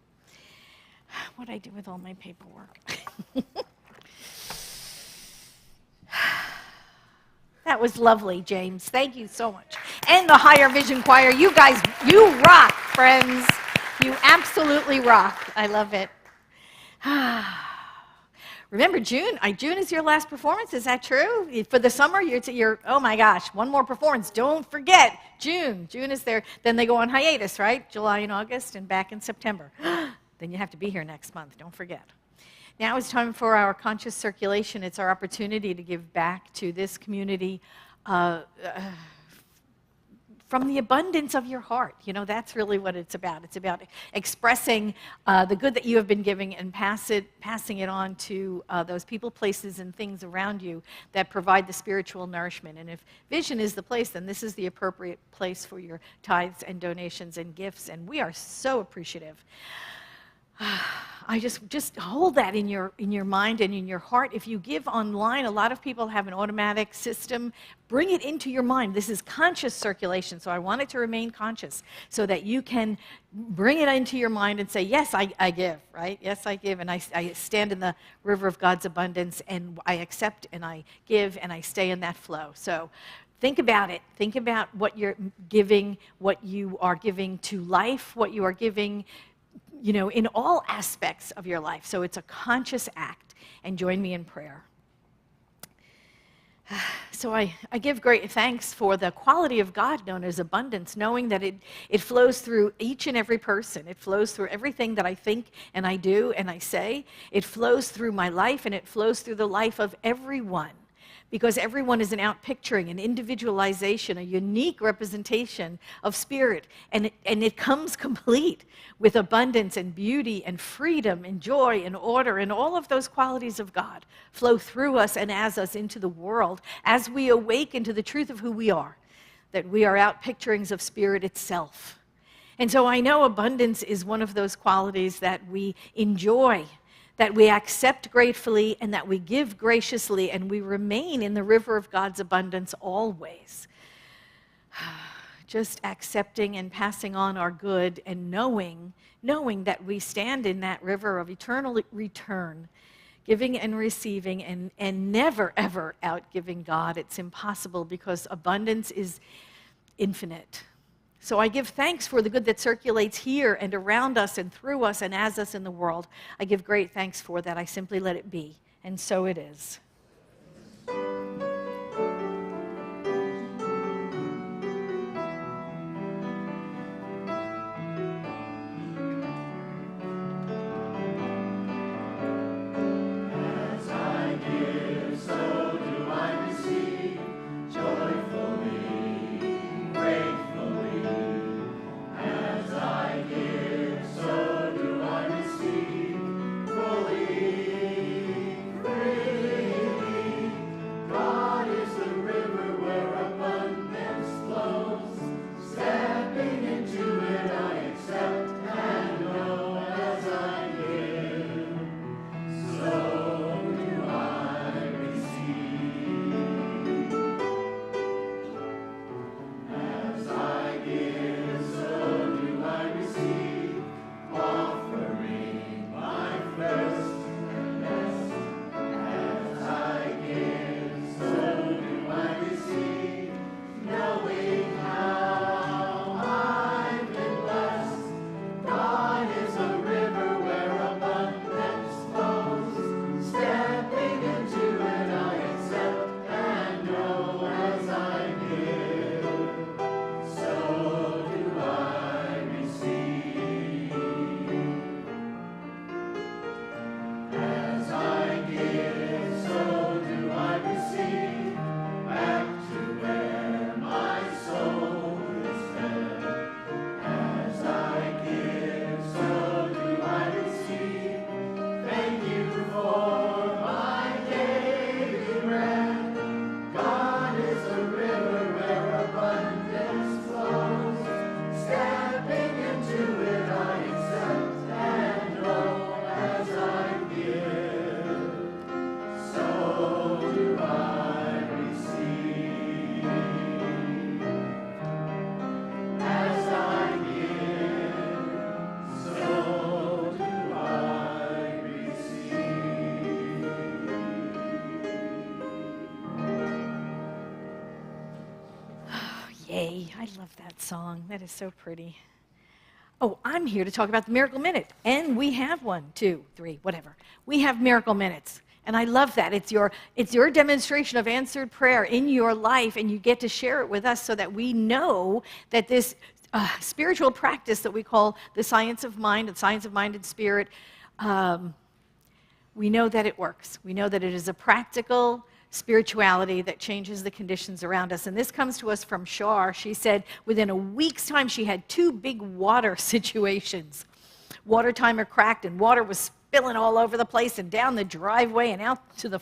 What'd I do with all my paperwork? That was lovely, James. Thank you so much. And the Higher Vision Choir. You guys, you rock, friends. You absolutely rock. I love it. Remember, June is your last performance. Is that true? For the summer, you're oh my gosh, one more performance. Don't forget, June. June is there. Then they go on hiatus, right? July and August, and back in September. Then you have to be here next month. Don't forget. Now it's time for our conscious circulation. It's our opportunity to give back to this community from the abundance of your heart. You know, that's really what it's about. It's about expressing the good that you have been giving and passing it on to those people, places, and things around you that provide the spiritual nourishment. And if Vision is the place, then this is the appropriate place for your tithes and donations and gifts. And we are so appreciative. I just hold that in your mind and in your heart. If you give online, a lot of people have an automatic system. Bring it into your mind. This is conscious circulation, so I want it to remain conscious so that you can bring it into your mind and say, yes, I give, right? Yes, I give, and I stand in the river of God's abundance, and I accept, and I give, and I stay in that flow. So think about it. Think about what you're giving, what you are giving to life, what you are giving, in all aspects of your life. So it's a conscious act. And join me in prayer. So I give great thanks for the quality of God known as abundance, knowing that it flows through each and every person. It flows through everything that I think and I do and I say. It flows through my life, and it flows through the life of everyone. Because everyone is an outpicturing, an individualization, a unique representation of spirit. And it comes complete with abundance and beauty and freedom and joy and order, and all of those qualities of God flow through us and as us into the world as we awaken to the truth of who we are, that we are outpicturings of spirit itself. And so I know abundance is one of those qualities that we enjoy, that we accept gratefully, and that we give graciously, and we remain in the river of God's abundance always. Just accepting and passing on our good, and knowing that we stand in that river of eternal return, giving and receiving, and never, ever outgiving God. It's impossible, because abundance is infinite. So I give thanks for the good that circulates here and around us and through us and as us in the world. I give great thanks for that. I simply let it be. And so it is. As I give, so do I receive, joyfully, gratefully. As I give, so do I receive, fully, freely. God is the river where abundance flows. Stepping into it, I accept and know. As I give, so do I receive. As I give, so do I receive, offering my first and best. As I give, so do I receive, knowing how I've been blessed. God is a river where abundance flows. Stepping into it, I accept and know. As I give, so do I receive. As I give, so do I receive, back to where my soul is fed. As I give, so do I receive, thank you for my daily bread. God is a river where abundance flows. Stepping into it, I accept and know. As I give, so do I receive. As I give, so do I receive. Yay, I love that song. That is so pretty. Oh, I'm here to talk about the Miracle Minute. And we have 1, 2, 3, whatever. We have Miracle Minutes. And I love that. It's your demonstration of answered prayer in your life, and you get to share it with us so that we know that this spiritual practice that we call the science of mind and spirit, we know that it works. We know that it is a practical spirituality that changes the conditions around us. And this comes to us from Shar. She said within a week's time, she had 2 big water situations. Water timer cracked, and water was spilling all over the place and down the driveway and out to the,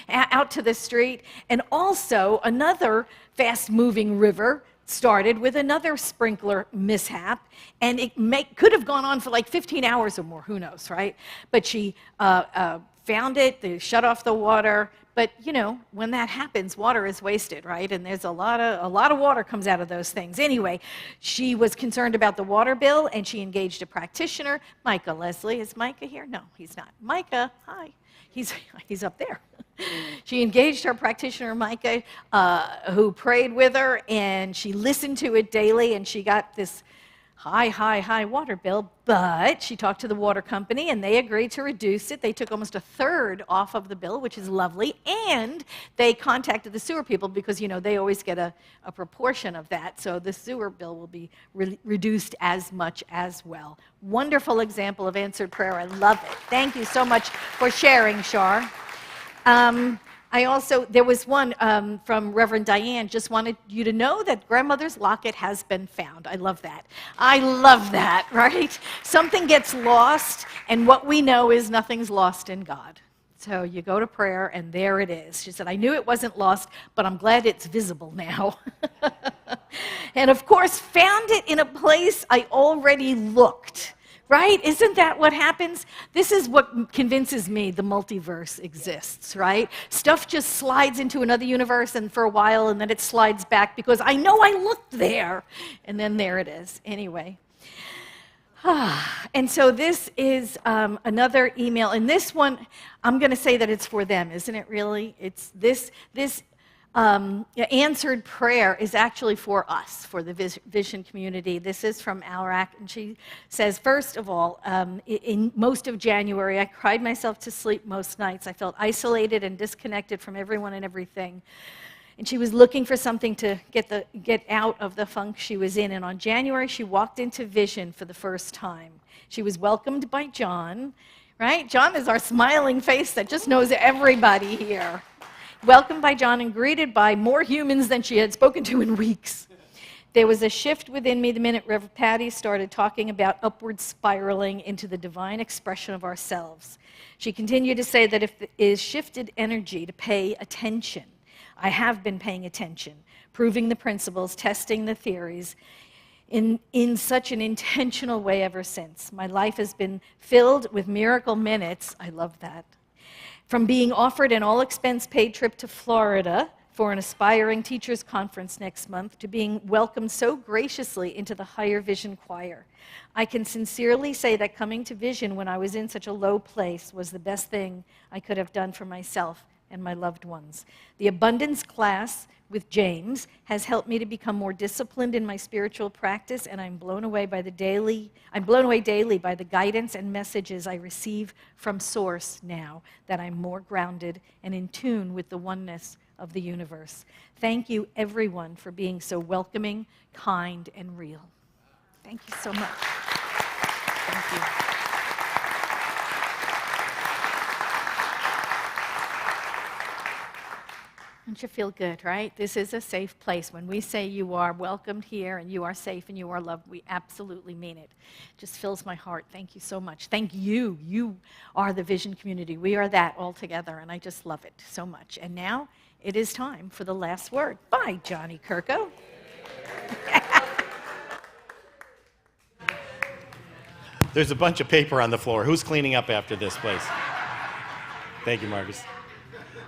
out to the street. And also another fast-moving river started with another sprinkler mishap, and it could have gone on for like 15 hours or more, who knows, right? But she found it, they shut off the water, but you know, when that happens, water is wasted, right? And there's a lot of water comes out of those things. Anyway, she was concerned about the water bill, and she engaged a practitioner, Micah Leslie. Is Micah here? No, he's not. Micah, hi. He's up there. She engaged her practitioner, Micah, who prayed with her, and she listened to it daily, and she got this high water bill, but she talked to the water company, and they agreed to reduce it. They took almost a third off of the bill, which is lovely, and they contacted the sewer people because, you know, they always get a proportion of that, so the sewer bill will be reduced as much as well. Wonderful example of answered prayer. I love it. Thank you so much for sharing, Shar. There was one from Reverend Diane, just wanted you to know that grandmother's locket has been found. I love that. I love that, right? Something gets lost, and what we know is nothing's lost in God. So you go to prayer, and there it is. She said, I knew it wasn't lost, but I'm glad it's visible now. And of course, found it in a place I already looked. Right? Isn't that what happens? This is what convinces me the multiverse exists, right? Stuff just slides into another universe and for a while, and then it slides back because I know I looked there. And then there it is. Anyway. And so this is another email. And this one, I'm going to say that it's for them, isn't it really? It's this answered prayer is actually for us, for the Vision community. This is from Alrak, and she says, first of all, in most of January, I cried myself to sleep most nights. I felt isolated and disconnected from everyone and everything. And she was looking for something to get out of the funk she was in. And on January, she walked into Vision for the first time. She was welcomed by John, right? John is our smiling face that just knows everybody here. Welcomed by John and greeted by more humans than she had spoken to in weeks. There was a shift within me the minute Reverend Patti started talking about upward spiraling into the divine expression of ourselves. She continued to say that if it is shifted energy to pay attention, I have been paying attention, proving the principles, testing the theories, in such an intentional way ever since. My life has been filled with miracle minutes. I love that. From being offered an all-expense-paid trip to Florida for an aspiring teachers conference next month to being welcomed so graciously into the Higher Vision Choir. I can sincerely say that coming to Vision when I was in such a low place was the best thing I could have done for myself and my loved ones. The abundance class with James has helped me to become more disciplined in my spiritual practice, and I'm blown away daily by the guidance and messages I receive from Source now that I'm more grounded and in tune with the oneness of the universe. Thank you, everyone, for being so welcoming, kind, and real. Thank you so much. Thank you. Don't you feel good, right? This is a safe place. When we say you are welcomed here and you are safe and you are loved, we absolutely mean it. It just fills my heart. Thank you so much. Thank you. You are the Vision community. We are that all together, and I just love it so much. And now it is time for the last word by Johnny Kirko. There's a bunch of paper on the floor. Who's cleaning up after this, please? Thank you, Marcus.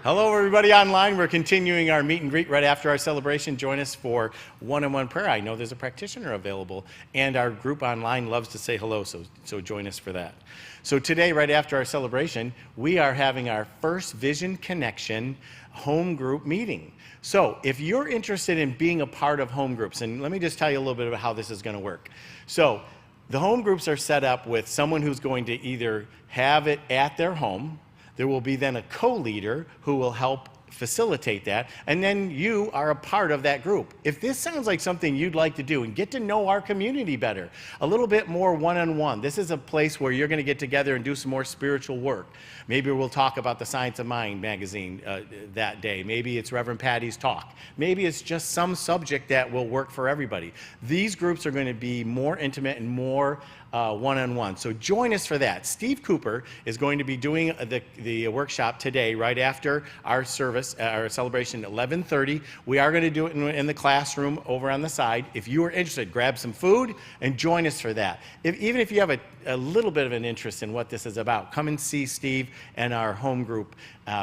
Hello, everybody online. We're continuing our meet and greet right after our celebration. Join us for one-on-one prayer. I know there's a practitioner available, and our group online loves to say hello, so join us for that. So today, right after our celebration, we are having our first Vision Connection home group meeting. So if you're interested in being a part of home groups, and let me just tell you a little bit about how this is going to work. So the home groups are set up with someone who's going to either have it at their home. There will be then a co-leader who will help facilitate that, and then you are a part of that group. If this sounds like something you'd like to do and get to know our community better, a little bit more one-on-one, this is a place where you're going to get together and do some more spiritual work. Maybe we'll talk about the Science of Mind magazine that day. Maybe it's Reverend Patti's talk. Maybe it's just some subject that will work for everybody. These groups are going to be more intimate and more one-on-one. So join us for that. Steve Cooper is going to be doing the workshop today right after our service, our celebration at 11:30. We are going to do it in the classroom over on the side. If you are interested, grab some food and join us for that. Even if you have a little bit of an interest in what this is about, come and see Steve and our home group.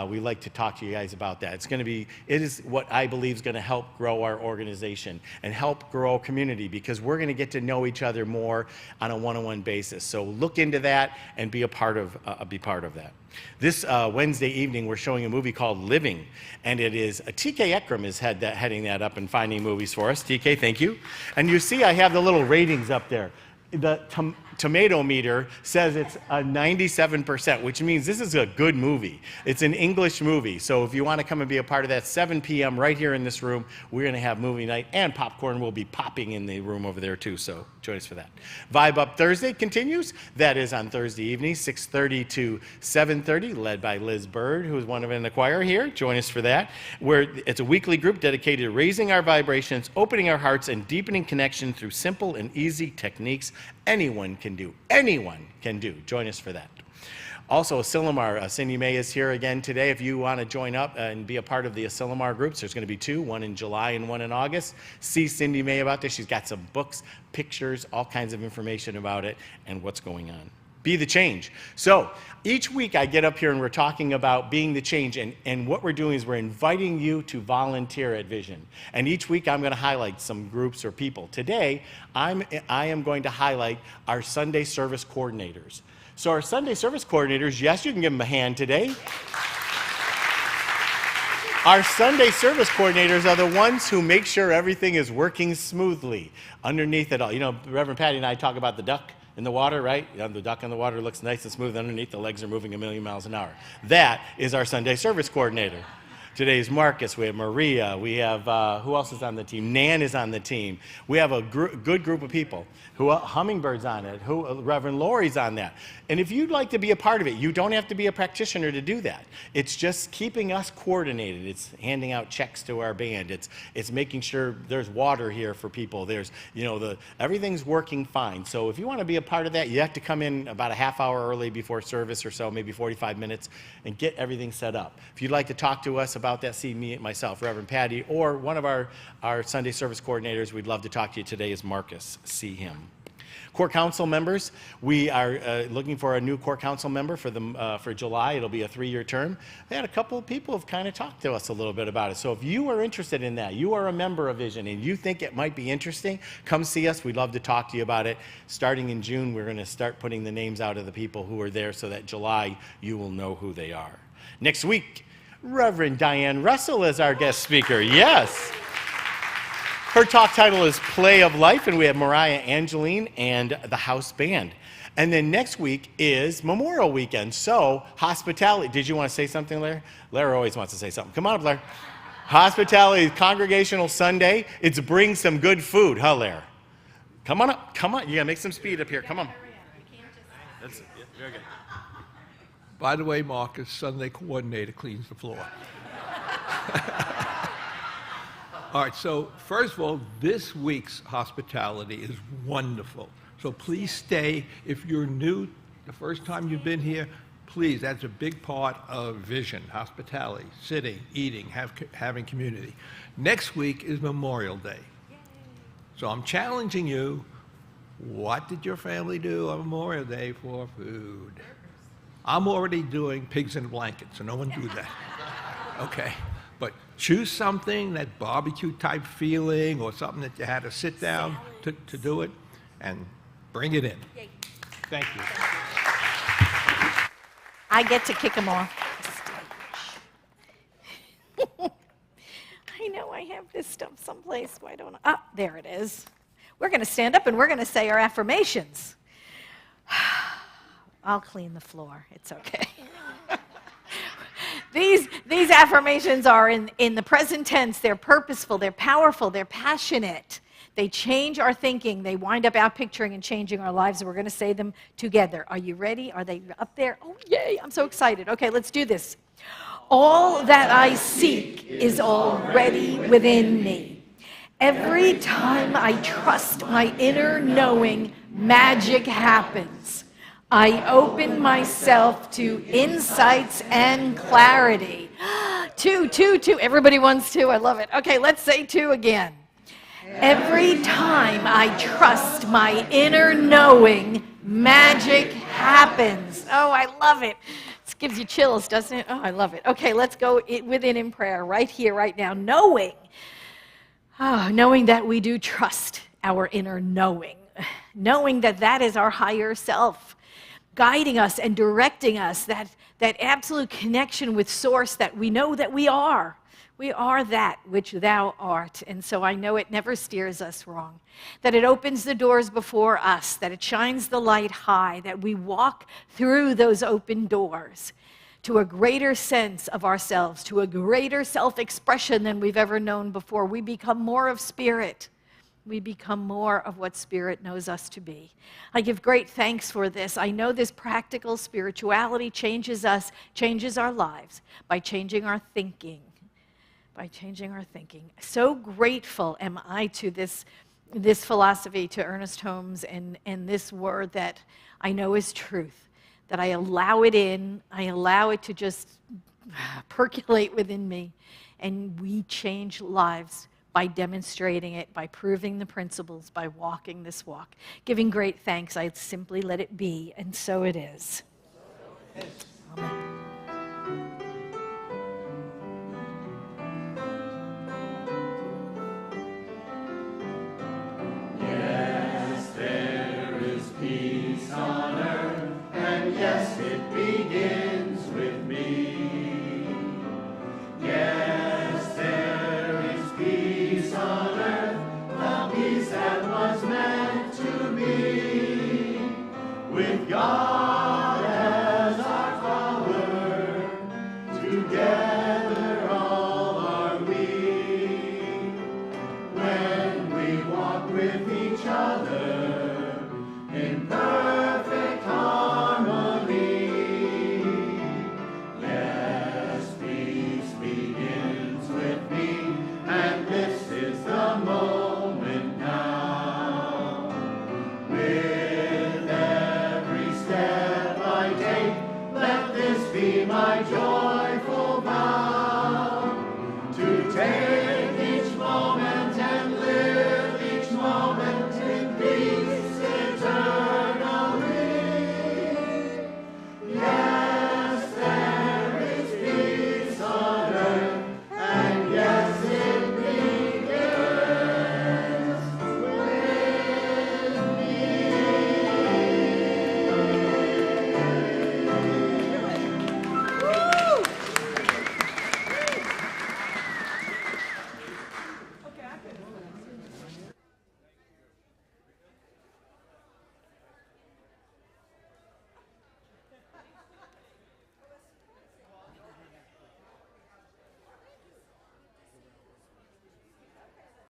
We'd like to talk to you guys about that. It is what I believe is going to help grow our organization and help grow a community, because we're going to get to know each other more on a one-on-one basis. So look into that and be a part of that. This Wednesday evening, we're showing a movie called Living, and it is TK Ekram is heading that up and finding movies for us. TK, thank you. And you see I have the little ratings up there. The tomato meter says it's a 97%, which means this is a good movie. It's an English movie. So if you want to come and be a part of that, 7 p.m. right here in this room, we're going to have movie night, and popcorn will be popping in the room over there too. So join us for that. Vibe Up Thursday continues. That is on Thursday evening, 6:30 to 7:30, led by Liz Bird, who is one of in the choir here. Join us for that. It's a weekly group dedicated to raising our vibrations, opening our hearts, and deepening connection through simple and easy techniques anyone can do. Anyone can do. Join us for that. Also, Asilomar, Cindy May is here again today. If you want to join up and be a part of the Asilomar groups, there's going to be 2, one in July and one in August. See Cindy May about this. She's got some books, pictures, all kinds of information about it and what's going on. Be the change. So each week I get up here and we're talking about being the change, and what we're doing is we're inviting you to volunteer at Vision. And each week I'm going to highlight some groups or people. Today I am going to highlight our Sunday service coordinators. So our Sunday service coordinators, yes, you can give them a hand today. Our Sunday service coordinators are the ones who make sure everything is working smoothly underneath it all. You know, Reverend Patti and I talk about the duck in the water, right? You know, the duck in the water looks nice and smooth underneath. The legs are moving 1,000,000 miles an hour. That is our Sunday service coordinator. Today's Marcus, we have Maria, we have, who else is on the team? Nan is on the team. We have a good group of people. Hummingbird's on it, Reverend Lori's on that. And if you'd like to be a part of it, you don't have to be a practitioner to do that. It's just keeping us coordinated. It's handing out checks to our band. It's making sure there's water here for people. There's, you know, everything's working fine. So if you want to be a part of that, you have to come in about a half hour early before service or so, maybe 45 minutes, and get everything set up. If you'd like to talk to us about that, see me, myself, Reverend Patti, or one of our Sunday service coordinators, we'd love to talk to you today is Marcus. See him. Core council members, we are looking for a new core council member for July. It'll be a 3-year term. We had a couple of people have kind of talked to us a little bit about it. So if you are interested in that, you are a member of Vision, and you think it might be interesting, come see us. We'd love to talk to you about it. Starting in June, we're going to start putting the names out of the people who are there so that July you will know who they are. Next week, Reverend Diane Russell is our guest speaker. Yes. Her talk title is Play of Life, and we have Mariah Angeline and the house band. And then next week is Memorial Weekend, so hospitality. Did you want to say something, Larry? Larry always wants to say something. Come on up, Larry. Hospitality, Congregational Sunday. It's bring some good food, huh, Larry? Come on up. Come on. You got to make some speed up here. Come on. That's it. Yeah, very good. By the way, Marcus, Sunday coordinator cleans the floor. All right, so first of all, this week's hospitality is wonderful. So please stay. If you're new, the first time you've been here, please, that's a big part of Vision, hospitality, sitting, eating, having community. Next week is Memorial Day. So I'm challenging you, what did your family do on Memorial Day for food? I'm already doing pigs in a blanket, so no one do that. Okay. But choose something, that barbecue type feeling, or something that you had to sit down to do it, and bring it in. Thank you. I get to kick them off. I know I have this stuff someplace. Why don't I? Ah, there it is. We're going to stand up and we're going to say our affirmations. I'll clean the floor. It's okay. These affirmations are in the present tense. They're purposeful, they're powerful, they're passionate. They change our thinking. They wind up outpicturing and changing our lives, and we're going to say them together. Are you ready? Are they up there? Oh, yay, I'm so excited. Okay, let's do this. All that I seek is already within me. Every time I trust my inner knowing, magic happens. I open myself to insights and clarity. Two. Everybody wants two. I love it. Okay, let's say two again. Every time I trust my inner knowing, magic happens. Oh, I love it. This gives you chills, doesn't it? Oh, I love it. Okay, let's go within in prayer right here, right now, knowing that we do trust our inner knowing, knowing that that is our higher self, guiding us and directing us, that absolute connection with Source that we know that we are. We are that which thou art. And so I know it never steers us wrong, that it opens the doors before us, that it shines the light high, that we walk through those open doors to a greater sense of ourselves, to a greater self-expression than we've ever known before. We become more of Spirit. We become more of what Spirit knows us to be. I give great thanks for this. I know this practical spirituality changes us, changes our lives by changing our thinking. By changing our thinking. So grateful am I to this philosophy, to Ernest Holmes, and this word that I know is truth, that I allow it in, I allow it to just percolate within me, and we change lives by demonstrating it, by proving the principles, by walking this walk. Giving great thanks, I simply let it be, and so it is. Amen. Yes, there is peace on earth, and yes, it begins